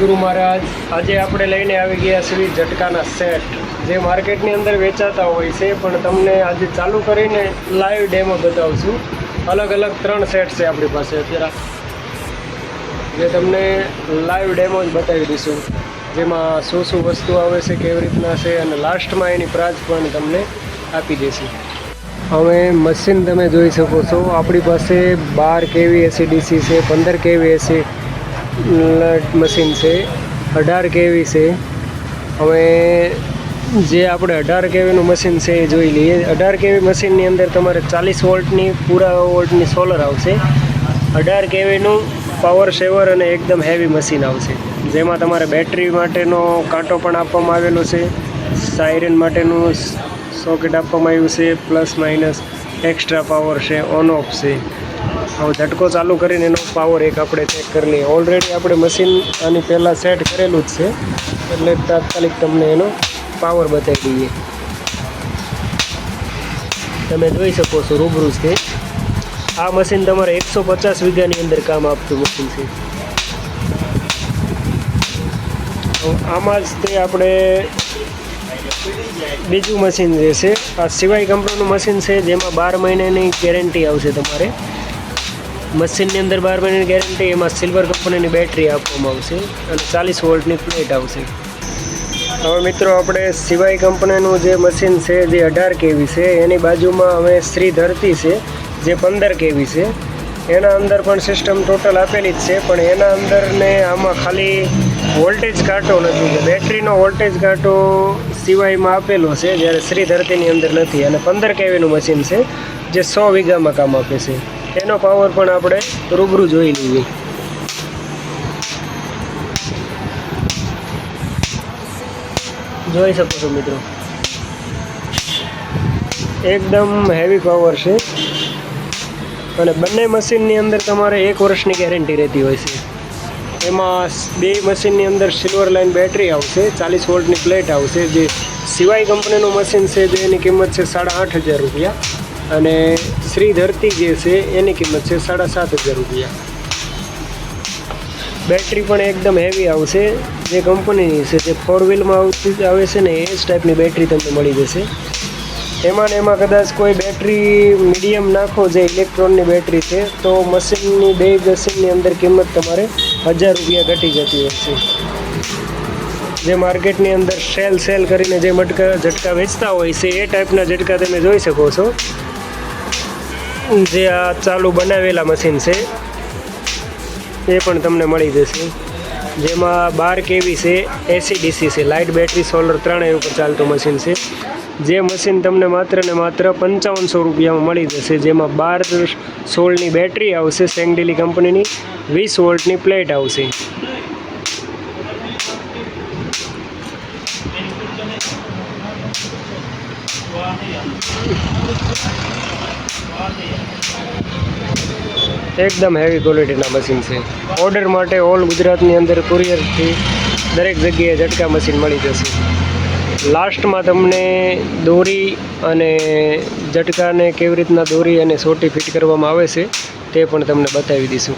સદગુરુ મહારાજ આજે આપણે લઈને આવી ગયા છીએ ઝટકાના સેટ જે માર્કેટની અંદર વેચાતા હોય છે, પણ તમને આજે ચાલુ કરીને લાઈવ ડેમો બતાવશું. અલગ અલગ 3 સેટ છે આપણી પાસે અત્યારે, જે તમને લાઈવ ડેમો જ બતાવી દઈશું, જેમાં શું શું વસ્તુ આવે છે, કેવી રીતના છે, અને લાસ્ટમાં એની પ્રાઇસ પણ તમને આપી દઈશું. હવે મશીન તમે જોઈ શકો છો, આપણી પાસે 12 kV AC/DC છે, 15 kV AC મશીન છે, 18 kV છે. હવે જે આપણે 18 kVનું મશીન છે એ જોઈ લઈએ. 18 kV મશીનની અંદર તમારે 40 વોલ્ટની પૂરા વોલ્ટની સોલર આવશે. 18 kVનું પાવર સેવર અને એકદમ હેવી મશીન આવશે, જેમાં તમારે બેટરી માટેનો કાંટો પણ આપવામાં આવેલો છે, સાયરન માટેનું સોકેટ આપવામાં આવ્યું છે, પ્લસ માઇનસ એક્સ્ટ્રા પાવર છે, ઓન ઓફ છે. હવે ઝટકો ચાલુ કરીને એનો પાવર એક આપણે ચેક કરી લઈએ. ઓલરેડી આપણે મશીન આની પહેલાં સેટ કરેલું જ છે, એટલે તાત્કાલિક તમને એનો પાવર બતાવી દઈએ. તમે જોઈ શકો છો રૂબરૂ છે. આ મશીન તમારે 150 વીઘાની અંદર કામ આપતું મશીન છે. આમાં જ તે આપણે બીજું મશીન જે છે, આ સિવાય કંપનીનું મશીન છે, જેમાં 12 મહિનાની ગેરંટી આવશે. તમારે મશીનની અંદર 12 મહિનાની ગેરંટી, એમાં સિલ્વર કંપનીની બેટરી આપવામાં આવશે અને 40 વોલ્ટની પ્લેટ આવશે. હવે મિત્રો, આપણે સિવાય કંપનીનું જે મશીન છે જે 18 kV છે, એની બાજુમાં હવે શ્રી ધરતી છે જે 15 kV છે. એના અંદર પણ સિસ્ટમ ટોટલ આપેલી જ છે, પણ એના અંદર ને આમાં ખાલી વોલ્ટેજ કાંટો નથી, બેટરીનો વોલ્ટેજ કાંટો સિવાયમાં આપેલો છે, જ્યારે શ્રી ધરતીની અંદર નથી. અને 15 kVનું મશીન છે જે 100 વીઘામાં કામ આપે છે. એનો પાવર પણ આપણે રૂબરૂ જોઈ લઈએ. જોઈ શકો છો મિત્રો, એકદમ હેવી પાવર છે. અને બંને મશીનની અંદર તમારે 1 વર્ષની ગેરંટી રહેતી હોય છે. એમાં 2 મશીનની અંદર સિલ્વર લાઇન બેટરી આવશે, 40 વોલ્ટની પ્લેટ આવશે. જે સિવાય કંપનીનું મશીન છે જે એની કિંમત છે 8,500 રૂપિયા, અને શ્રી ધરતી જે છે એની કિંમત છે 7,500 રૂપિયા. બેટરી પણ એકદમ હેવી આવશે, જે કંપનીની છે, જે 4 વ્હીલમાં આવતી આવે છે ને, એ જ ટાઈપની બેટરી તમને મળી જશે. એમાં ને એમાં કદાચ કોઈ બેટરી મીડિયમ નાખો, જે ઇલેક્ટ્રોનની બેટરી છે, તો મશીનની 2 મશીનની અંદર કિંમત તમારે 1,000 રૂપિયા ઘટી જતી હોય છે. જે માર્કેટની અંદર સેલ કરીને જે ઝટકા વેચતા હોય છે, એ ટાઈપના ઝટકા તમે જોઈ શકો છો. જે આ ચાલુ બનાવેલા મશીન છે એ પણ તમને મળી જશે, જેમાં 12 kV છે, AC/DC છે, લાઇટ બેટરી સોલર ત્રણેય ઉપર ચાલતું મશીન છે. જે મશીન તમને માત્ર ને માત્ર 5500 રૂપિયામાં મળી જશે, જેમાં 12-16ની બેટરી આવશે, સેંગડીલી કંપનીની, 20 વોલ્ટની પ્લેટ આવશે. એકદમ હેવી ક્વોલિટીના મશીન છે. ઓર્ડર માટે ઓલ ગુજરાતની અંદર કુરિયરથી દરેક જગ્યાએ ઝટકા મશીન મળી જશે. લાસ્ટમાં તમને દોરી અને ઝટકાને કેવી રીતના દોરી અને સોટી ફિટ કરવામાં આવે છે તે પણ તમને બતાવી દઈશું.